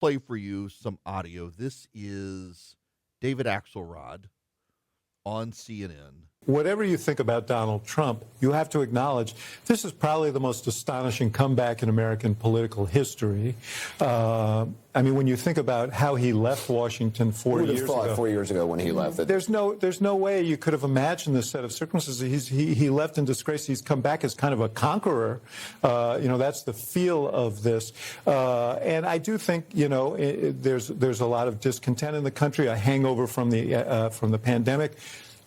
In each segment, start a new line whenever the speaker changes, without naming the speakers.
play for you some audio. This is David Axelrod on CNN.
Whatever you think about Donald Trump, you have to acknowledge this is probably the most astonishing comeback in American political history. I mean, when you think about how he left Washington 4 years ago.
4 years ago when he left.
There's no way you could have imagined this set of circumstances. He left in disgrace. He's come back as kind of a conqueror. That's the feel of this. And I do think, there's a lot of discontent in the country, a hangover from the pandemic.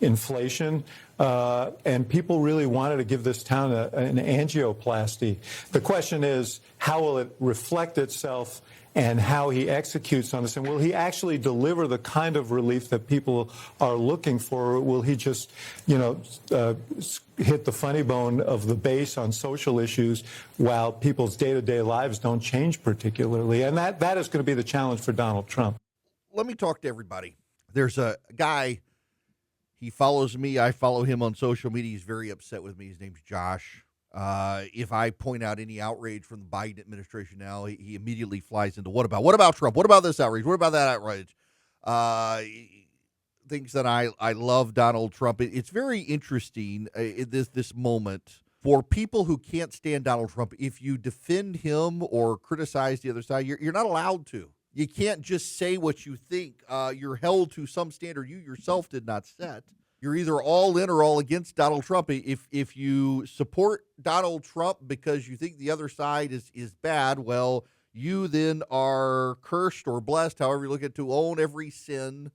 Inflation, and people really wanted to give this town an angioplasty. The question is, how will it reflect itself and how he executes on this? And will he actually deliver the kind of relief that people are looking for? Or will he just, hit the funny bone of the base on social issues while people's day-to-day lives don't change particularly? And that is going to be the challenge for Donald Trump.
Let me talk to everybody. There's a guy. He follows me. I follow him on social media. He's very upset with me. His name's Josh. If I point out any outrage from the Biden administration now, he immediately flies into what about Trump? What about this outrage? What about that outrage? Thinks that I love Donald Trump. It's very interesting in this moment for people who can't stand Donald Trump. If you defend him or criticize the other side, you're not allowed to. You can't just say what you think. You're held to some standard you yourself did not set. You're either all in or all against Donald Trump. If you support Donald Trump because you think the other side is bad, well, you then are cursed or blessed, however you look at it, to own every sin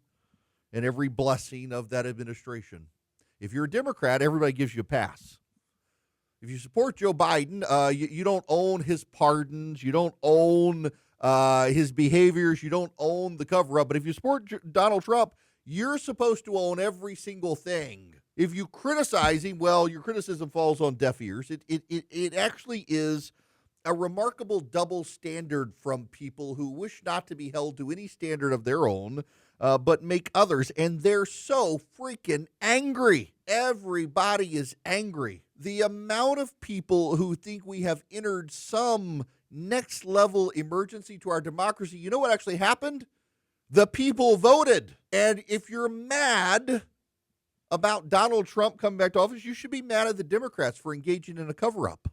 and every blessing of that administration. If you're a Democrat, everybody gives you a pass. If you support Joe Biden, you don't own his pardons. You don't own his behaviors. You don't own the cover-up. But if you support Donald Trump, you're supposed to own every single thing. If you criticize him, well, your criticism falls on deaf ears. It actually is a remarkable double standard from people who wish not to be held to any standard of their own, but make others. And they're so freaking angry. Everybody is angry. The amount of people who think we have entered some next level emergency to our democracy. You know what actually happened? The people voted. And if you're mad about Donald Trump coming back to office, you should be mad at the Democrats for engaging in a cover-up.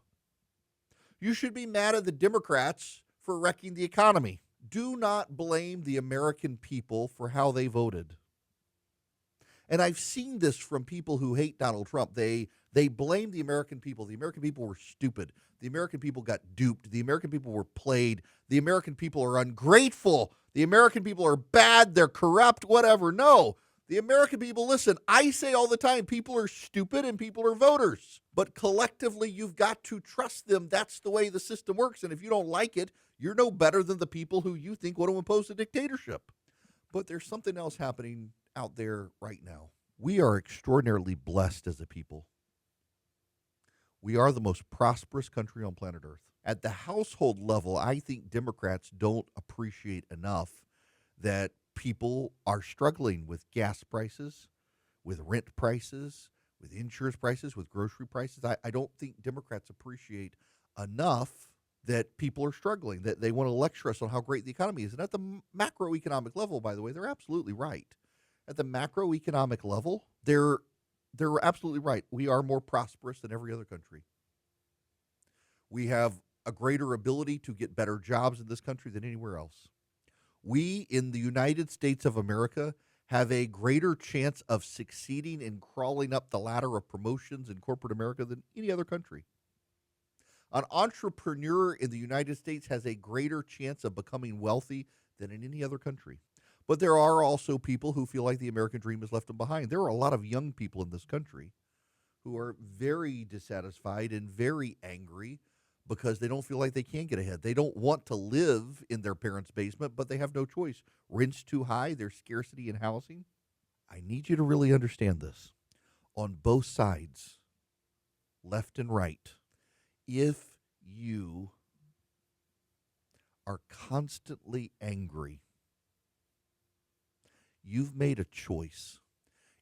You should be mad at the Democrats for wrecking the economy. Do not blame the American people for how they voted. And I've seen this from people who hate Donald Trump. They blame the American people. The American people were stupid. The American people got duped. The American people were played. The American people are ungrateful. The American people are bad. They're corrupt, whatever. No, the American people, listen, I say all the time, people are stupid and people are voters. But collectively, you've got to trust them. That's the way the system works. And if you don't like it, you're no better than the people who you think want to impose a dictatorship. But there's something else happening out there right now. We are extraordinarily blessed as a people. We are the most prosperous country on planet Earth. At the household level, I think Democrats don't appreciate enough that people are struggling with gas prices, with rent prices, with insurance prices, with grocery prices. I don't think Democrats appreciate enough that people are struggling, that they want to lecture us on how great the economy is. And at the macroeconomic level, by the way, they're absolutely right. At the macroeconomic level, they're absolutely right. We are more prosperous than every other country. We have a greater ability to get better jobs in this country than anywhere else. We in the United States of America have a greater chance of succeeding in crawling up the ladder of promotions in corporate America than any other country. An entrepreneur in the United States has a greater chance of becoming wealthy than in any other country. But there are also people who feel like the American dream has left them behind. There are a lot of young people in this country who are very dissatisfied and very angry because they don't feel like they can get ahead. They don't want to live in their parents' basement, but they have no choice. Rent's too high. There's scarcity in housing. I need you to really understand this. On both sides, left and right, if you are constantly angry, you've made a choice.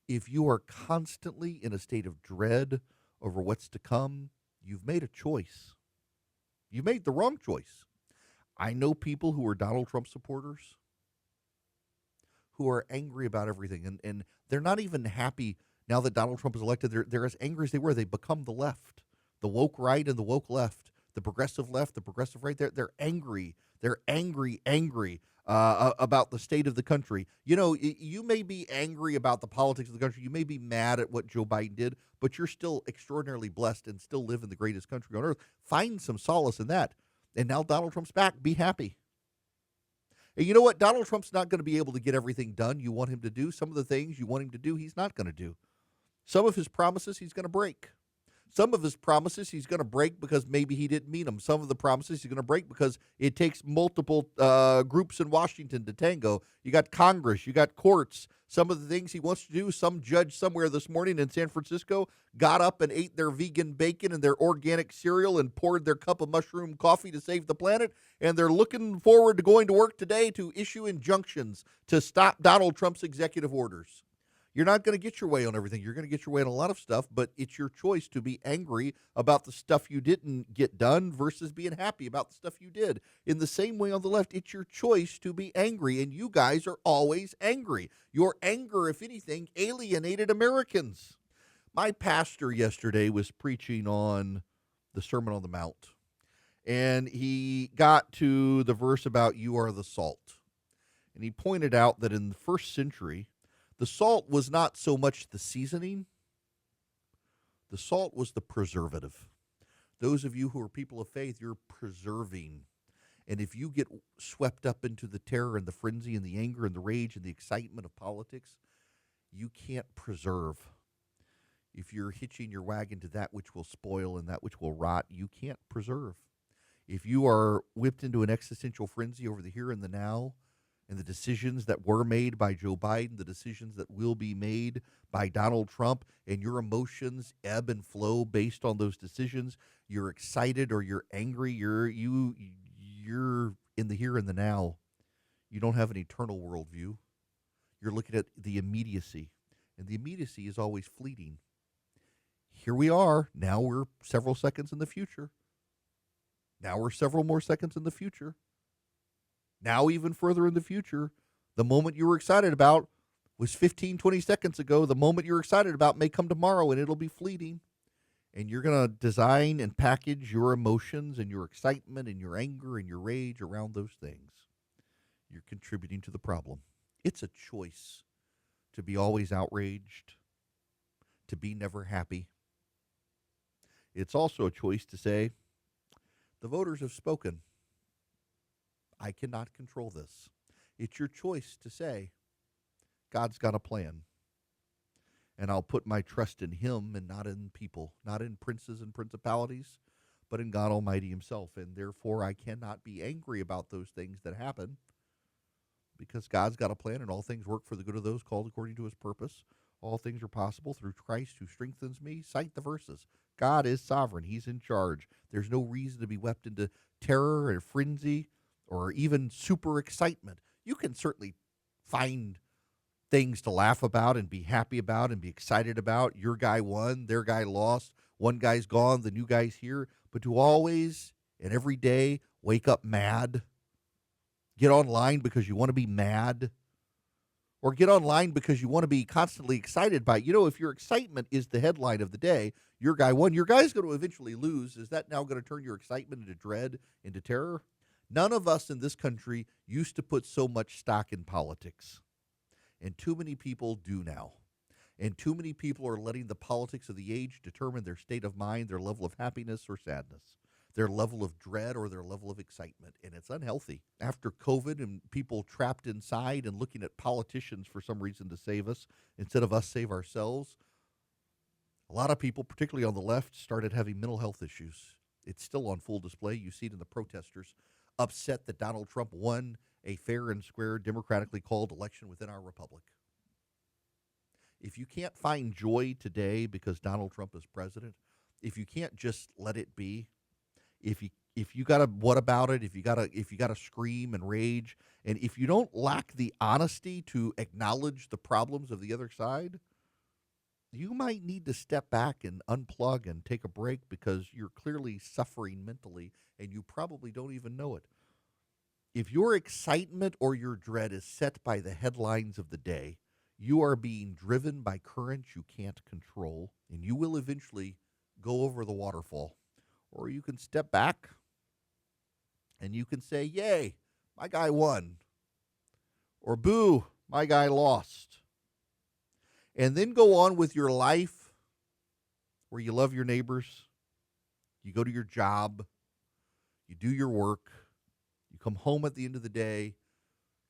If you are constantly in a state of dread over what's to come, you've made a choice. You made the wrong choice. I know people who are Donald Trump supporters who are angry about everything, and they're not even happy now that Donald Trump is elected. They're as angry as they were. They become the left, the woke right and the woke left, the progressive left, the progressive right. They're angry. They're angry about the state of the country. You know, you may be angry about the politics of the country. You may be mad at what Joe Biden did, but you're still extraordinarily blessed and still live in the greatest country on earth. Find some solace in that. And now Donald Trump's back. Be happy. And you know what? Donald Trump's not going to be able to get everything done you want him to do. Some of the things you want him to do, he's not going to do. Some of his promises he's going to break. Some of his promises he's going to break because maybe he didn't mean them. Some of the promises he's going to break because it takes multiple groups in Washington to tango. You got Congress, you got courts. Some of the things he wants to do, some judge somewhere this morning in San Francisco got up and ate their vegan bacon and their organic cereal and poured their cup of mushroom coffee to save the planet. And they're looking forward to going to work today to issue injunctions to stop Donald Trump's executive orders. You're not going to get your way on everything. You're going to get your way on a lot of stuff, but it's your choice to be angry about the stuff you didn't get done versus being happy about the stuff you did. In the same way on the left, it's your choice to be angry, and you guys are always angry. Your anger, if anything, alienated Americans. My pastor yesterday was preaching on the Sermon on the Mount, and he got to the verse about you are the salt. And he pointed out that in the first century, the salt was not so much the seasoning. The salt was the preservative. Those of you who are people of faith, you're preserving. And if you get swept up into the terror and the frenzy and the anger and the rage and the excitement of politics, you can't preserve. If you're hitching your wagon to that which will spoil and that which will rot, you can't preserve. If you are whipped into an existential frenzy over the here and the now, and the decisions that were made by Joe Biden, the decisions that will be made by Donald Trump, and your emotions ebb and flow based on those decisions, you're excited or you're angry, you're in the here and the now. You don't have an eternal worldview. You're looking at the immediacy, and the immediacy is always fleeting. Here we are. Now we're several seconds in the future. Now we're several more seconds in the future. Now even further in the future, the moment you were excited about was 15, 20 seconds ago. The moment you're excited about may come tomorrow, and it'll be fleeting. And you're going to design and package your emotions and your excitement and your anger and your rage around those things. You're contributing to the problem. It's a choice to be always outraged, to be never happy. It's also a choice to say, the voters have spoken. I cannot control this. It's your choice to say, God's got a plan. And I'll put my trust in him and not in people, not in princes and principalities, but in God Almighty himself. And therefore, I cannot be angry about those things that happen because God's got a plan and all things work for the good of those called according to his purpose. All things are possible through Christ who strengthens me. Cite the verses. God is sovereign. He's in charge. There's no reason to be wept into terror or frenzy or even super excitement. You can certainly find things to laugh about and be happy about and be excited about. Your guy won, their guy lost, one guy's gone, the new guy's here. But to always and every day wake up mad, get online because you want to be mad, or get online because you want to be constantly excited by it. You know, if your excitement is the headline of the day, your guy won, your guy's going to eventually lose. Is that now going to turn your excitement into dread, into terror? None of us in this country used to put so much stock in politics. And too many people do now. And too many people are letting the politics of the age determine their state of mind, their level of happiness or sadness, their level of dread or their level of excitement. And it's unhealthy. After COVID and people trapped inside and looking at politicians for some reason to save us instead of us save ourselves, a lot of people, particularly on the left, started having mental health issues. It's still on full display. You see it in the protesters upset that Donald Trump won a fair and square, democratically called election within our republic. If you can't find joy today because Donald Trump is president, if you can't just let it be, if you got to what about it, if you got to scream and rage, and if you don't lack the honesty to acknowledge the problems of the other side, you might need to step back and unplug and take a break because you're clearly suffering mentally and you probably don't even know it. If your excitement or your dread is set by the headlines of the day, you are being driven by currents you can't control, and you will eventually go over the waterfall. Or you can step back and you can say, yay, my guy won. Or boo, my guy lost. And then go on with your life where you love your neighbors, you go to your job, you do your work, you come home at the end of the day,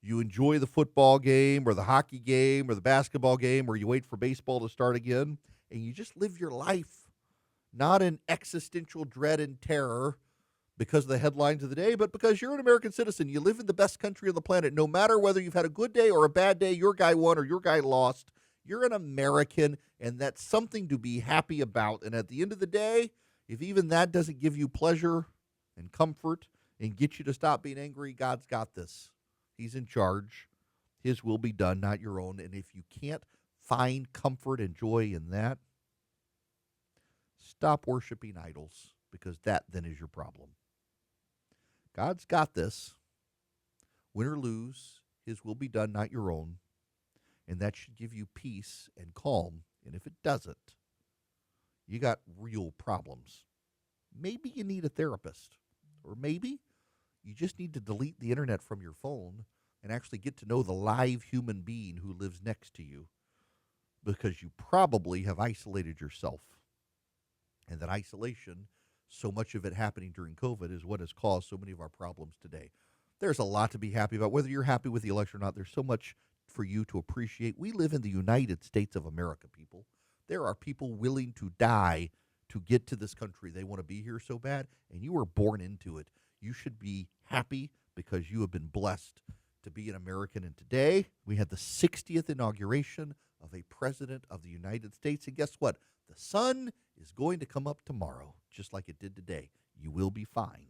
you enjoy the football game or the hockey game or the basketball game, or you wait for baseball to start again, and you just live your life, not in existential dread and terror because of the headlines of the day, but because you're an American citizen. You live in the best country on the planet. No matter whether you've had a good day or a bad day, your guy won or your guy lost, you're an American, and that's something to be happy about. And at the end of the day, if even that doesn't give you pleasure and comfort and get you to stop being angry, God's got this. He's in charge. His will be done, not your own. And if you can't find comfort and joy in that, stop worshiping idols, because that then is your problem. God's got this. Win or lose, his will be done, not your own. And that should give you peace and calm. And if it doesn't, you got real problems. Maybe you need a therapist. Or maybe you just need to delete the internet from your phone and actually get to know the live human being who lives next to you, because you probably have isolated yourself. And that isolation, so much of it happening during COVID, is what has caused so many of our problems today. There's a lot to be happy about. Whether you're happy with the election or not, there's so much for you to appreciate. We live in the United States of America, people. There are people willing to die to get to this country. They want to be here so bad, and you were born into it. You should be happy because you have been blessed to be an American. And today, we had the 60th inauguration of a president of the United States. And guess what? The sun is going to come up tomorrow, just like it did today. You will be fine.